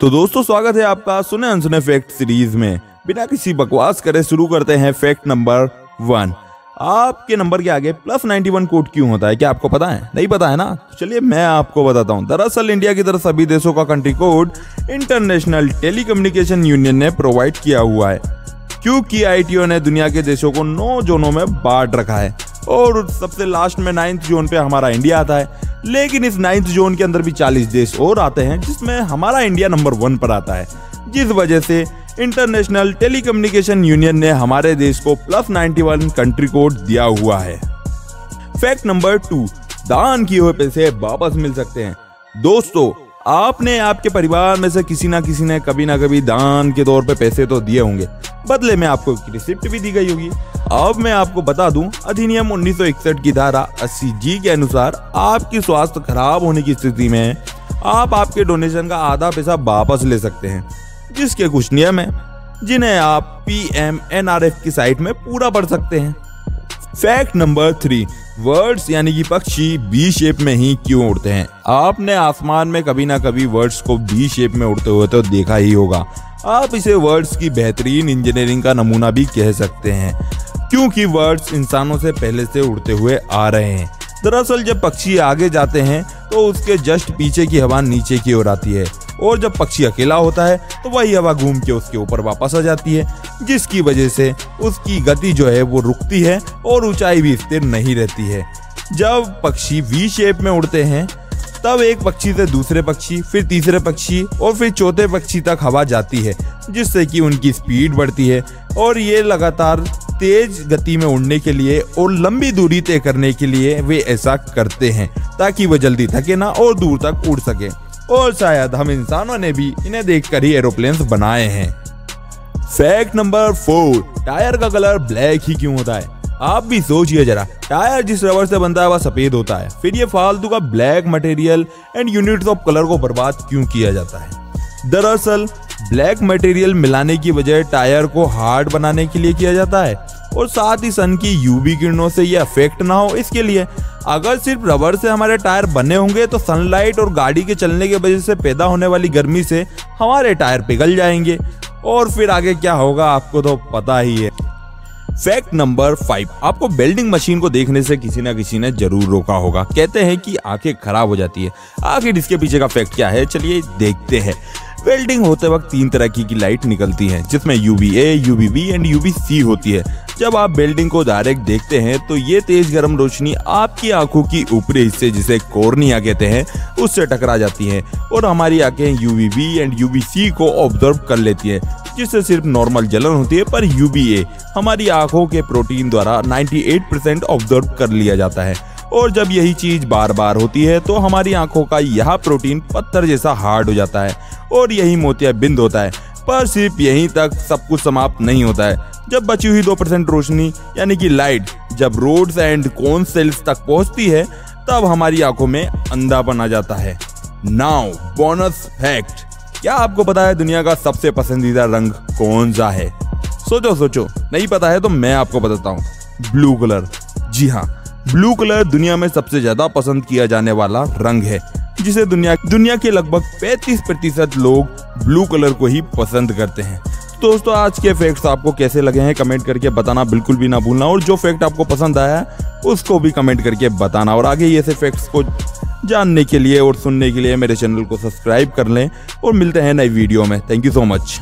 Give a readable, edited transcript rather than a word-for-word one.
तो दोस्तों स्वागत है आपका सुने अनसुने फैक्ट सीरीज में। बिना किसी बकवास करे शुरू करते हैं फैक्ट नंबर 1। आपके नंबर के आगे +91 कोड क्यों होता है, क्या आपको पता है? नहीं पता है ना? तो चलिए मैं आपको बताता हूँ। दरअसल इंडिया की तरह सभी देशों का country code international telecommunication union ने प्रोवाइड किया हुआ है, क्योंकि आईटीओ ने दुनिया के देशों को 9 जोनों में बांट रखा है और सबसे लास्ट में 9th जोन पे हमारा इंडिया आता है। लेकिन इस 9th जोन के अंदर भी 40 देश और आते हैं, जिसमें हमारा इंडिया नंबर 1 पर आता है, जिस वजह से इंटरनेशनल टेलीकम्युनिकेशन यूनियन ने हमारे देश को +91 कंट्री कोड दिया हुआ है। फैक्ट नंबर 2, दान किए हुए पैसे वापस मिल सकते हैं। दोस्तों, आपने आपके परिवार में से किसी ना किसी ने कभी ना कभी दान के तौर पे पैसे तो दिए होंगे, बदले में आपको एक रिसिप्ट भी दी गई होगी। अब मैं आपको बता दूं, अधिनियम 1961 की धारा 80G के अनुसार आपकी स्वास्थ्य खराब होने की स्थिति में आप आपके डोनेशन का आधा पैसा वापस ले सकते हैं, जिसके कुछ नियम हैं जिन्हें आप PMNRF की साइट में पूरा पढ़ सकते हैं। फैक्ट नंबर 3, बर्ड्स यानी कि पक्षी बी शेप में ही क्यों उड़ते हैं? आपने आसमान में कभी ना कभी बर्ड्स को बी शेप में उड़ते हुए तो देखा ही होगा। आप इसे बर्ड्स की बेहतरीन इंजीनियरिंग का नमूना भी कह सकते हैं, क्योंकि बर्ड्स इंसानों से पहले से उड़ते हुए आ रहे हैं। दरअसल जब पक्षी आगे जाते हैं तो उसके जस्ट पीछे की हवा नीचे की ओर आती है, और जब पक्षी अकेला होता है तो वही हवा घूम के उसके ऊपर वापस आ जाती है, जिसकी वजह से उसकी गति जो है वो रुकती है और ऊंचाई भी स्थिर नहीं रहती है। जब पक्षी वी शेप में उड़ते हैं तब एक पक्षी से दूसरे पक्षी, फिर तीसरे पक्षी और फिर चौथे पक्षी तक हवा जाती है, जिससे कि उनकी स्पीड बढ़ती है और ये लगातार तेज गति में उड़ने के लिए और लंबी दूरी तय करने के लिए वे ऐसा करते हैं, ताकि वह जल्दी थके ना और दूर तक उड़ सके। और शायद हम इंसानों ने भी इन्हें देखकर ही एरोप्लेन्स बनाए हैं। फैक्ट नंबर 4, टायर का कलर ब्लैक ही क्यों होता है? आप भी सोचिए जरा, टायर जिस रबर से बनता है वह सफेद होता है, फिर ये फालतू का black material and units of colour को बर्बाद क्यों किया जाता है? दरअसल ब्लैक मटेरियल मिलाने की बजाय टायर को हार्ड बनाने के लिए किया जाता है, और साथ ही सन की यूवी किरणों से ये अफेक्ट ना हो इसके लिए। अगर सिर्फ रबर से हमारे टायर बने होंगे तो सनलाइट और गाड़ी के चलने की वजह से पैदा होने वाली गर्मी से हमारे टायर पिघल जाएंगे, और फिर आगे क्या होगा आपको तो पता ही है। फैक्ट नंबर 5, आपको वेल्डिंग मशीन को देखने से किसी ना किसी ने जरूर रोका होगा। कहते हैं कि आंखें खराब हो जाती है। आखिर इसके पीछे का फैक्ट क्या है, चलिए देखते हैं। वेल्डिंग होते वक्त 3 तरह की लाइट निकलती हैं, जिसमें UVA, UVB एंड UVC होती है। जब आप वेल्डिंग को डायरेक्ट देखते हैं तो ये तेज गर्म रोशनी आपकी आंखों की ऊपरी हिस्से, जिसे कॉर्निया कहते हैं, उससे टकरा जाती हैं और हमारी आंखें UVB एंड UVC को ऑब्जर्व कर लेती है, जिससे सिर्फ नॉर्मल जलन होती है। पर UVA हमारी आंखों के प्रोटीन द्वारा 98% ऑब्जर्व कर लिया जाता है, और जब यही चीज बार बार होती है तो हमारी आंखों का यह प्रोटीन पत्थर जैसा हार्ड हो जाता है और यही मोतियाबिंद होता है। पर सिर्फ यहीं तक सब कुछ समाप्त नहीं होता है। जब बची हुई 2% रोशनी यानी कि लाइट जब रोड्स एंड कोन सेल्स तक पहुंचती है, तब हमारी आंखों में अंधापन आ जाता है। नाउ बोनस फैक्ट, क्या आपको पता है दुनिया का सबसे पसंदीदा रंग कौन सा है? सोचो, नहीं पता है तो मैं आपको बताता हूँ, ब्लू कलर। जी हाँ, ब्लू कलर दुनिया में सबसे ज्यादा पसंद किया जाने वाला रंग है, जिसे दुनिया के लगभग 35% लोग ब्लू कलर को ही पसंद करते हैं। दोस्तों, आज के फैक्ट्स आपको कैसे लगे हैं कमेंट करके बताना बिल्कुल भी ना भूलना, और जो फैक्ट आपको पसंद आया है उसको भी कमेंट करके बताना। और आगे ऐसे फैक्ट्स को जानने के लिए और सुनने के लिए मेरे चैनल को सब्सक्राइब कर लें, और मिलते हैं नई वीडियो में। Thank you so much.